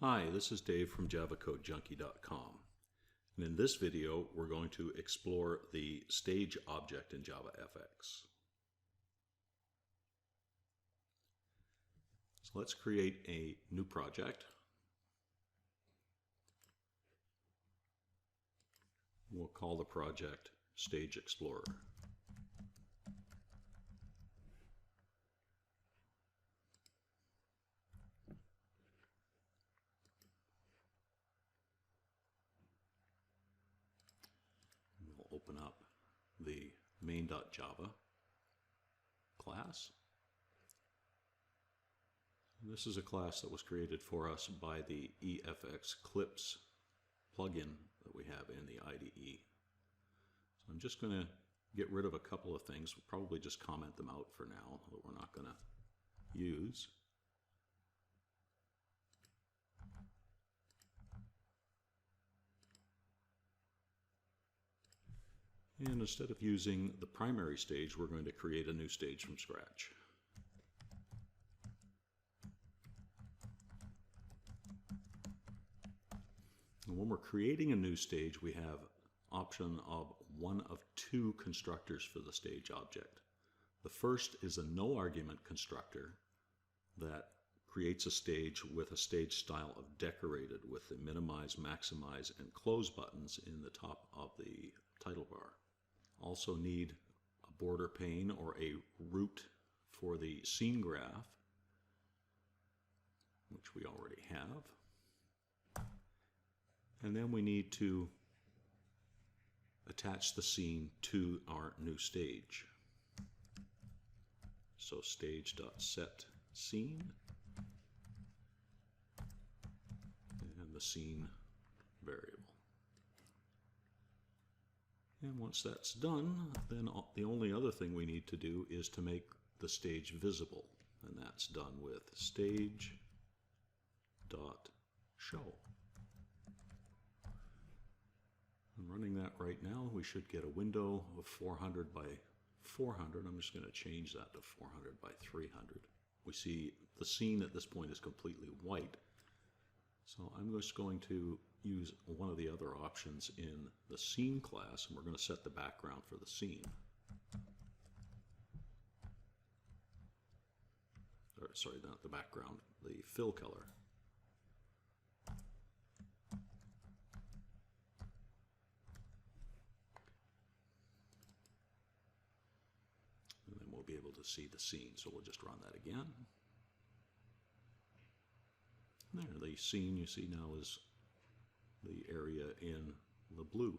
Hi, this is Dave from JavaCodeJunkie.com, and in this video we're going to explore the stage object in JavaFX. So let's create a new project. We'll call the project Stage Explorer. We'll open up the main.java class. This is a class that was created for us by the EFX Clips plugin that we have in the IDE. So I'm just going to get rid of a couple of things. We'll probably just comment them out for now that we're not going to use. And instead of using the primary stage, we're going to create a new stage from scratch. And when we're creating a new stage, we have option of one of two constructors for the stage object. The first is a no argument constructor that creates a stage with a stage style of decorated with the minimize, maximize, and close buttons in the top of the title bar. Also need a border pane or a root for the scene graph, which we already have. And then we need to attach the scene to our new stage. So stage.setScene and the scene variable. And once that's done, then the only other thing we need to do is to make the stage visible. And that's done with stage.show. I'm running that right now. We should get a window of 400 by 400. I'm just going to change that to 400 by 300. We see the scene at this point is completely white. So I'm just going to use one of the other options in the scene class, and we're going to set the background for the scene. Or, sorry, not the background, the fill color. And then we'll be able to see the scene. So we'll just run that again. There, the scene you see now is the area in the blue.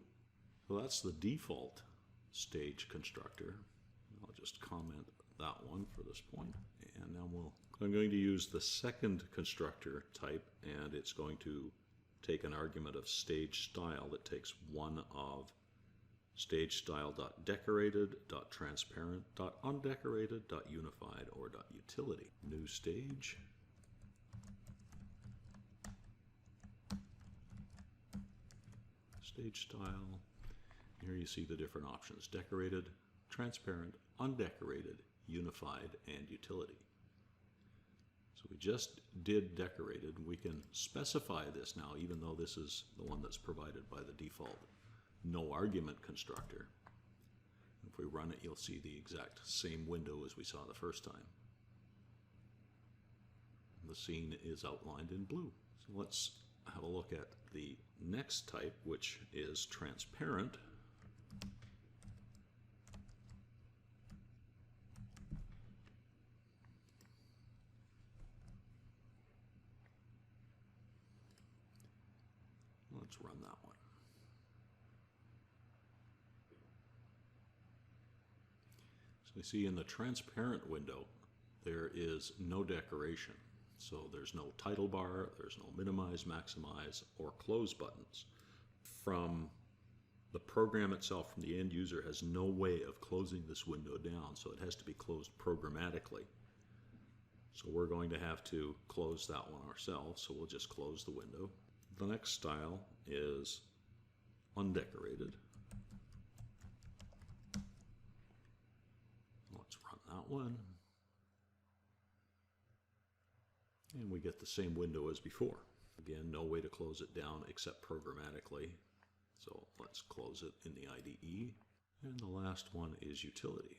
So that's the default stage constructor. I'll just comment that one for this point. And now I'm going to use the second constructor type, and it's going to take an argument of stage style that takes one of stage style.decorated, .transparent, .undecorated, .unified, or .utility. New stage. Stage style. Here you see the different options: decorated, transparent, undecorated, unified, and utility. So we just did decorated. We can specify this now, even though this is the one that's provided by the default no argument constructor. If we run it, you'll see the exact same window as we saw the first time. The scene is outlined in blue. So let's have a look at the next type, which is transparent. Let's run that one. So we see in the transparent window there is no decoration. So there's no title bar, there's no minimize, maximize, or close buttons. From the program itself, from the end user, has no way of closing this window down, so it has to be closed programmatically. So we're going to have to close that one ourselves, so we'll just close the window. The next style is undecorated. Let's run that one. And we get the same window as before. Again, no way to close it down except programmatically. So let's close it in the IDE. And the last one is utility.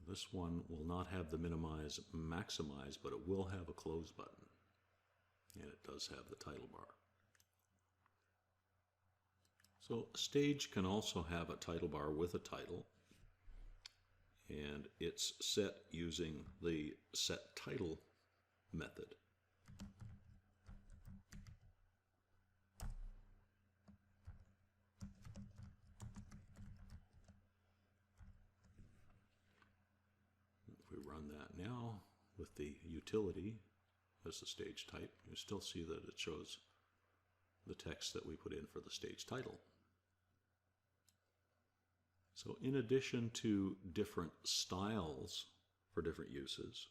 This one will not have the minimize, maximize, but it will have a close button. And it does have the title bar. So Stage can also have a title bar with a title. And it's set using the setTitle method. If we run that now with the utility as the stage type, you still see that it shows the text that we put in for the stage title. So in addition to different styles for different uses,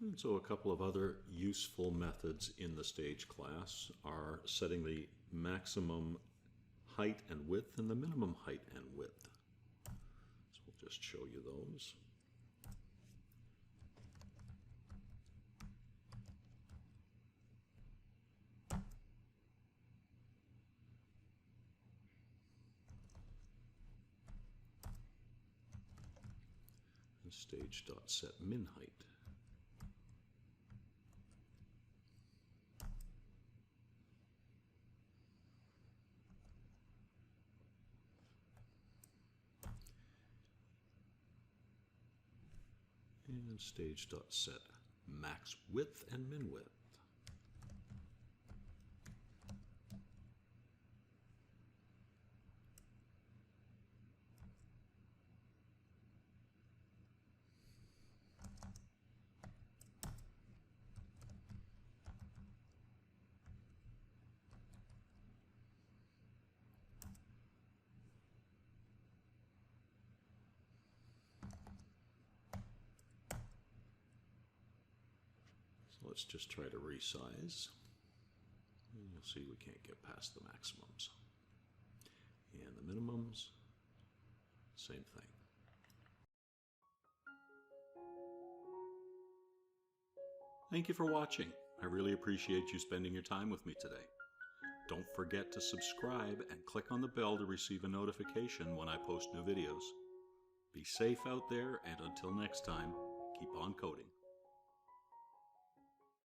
and so a couple of other useful methods in the stage class are setting the maximum height and width and the minimum height and width. So we'll just show you those. Stage.setMinHeight. And stage.setMaxWidth and MinWidth. Let's just try to resize. And you'll see we can't get past the maximums. And the minimums, same thing. Thank you for watching. I really appreciate you spending your time with me today. Don't forget to subscribe and click on the bell to receive a notification when I post new videos. Be safe out there, and until next time, keep on coding.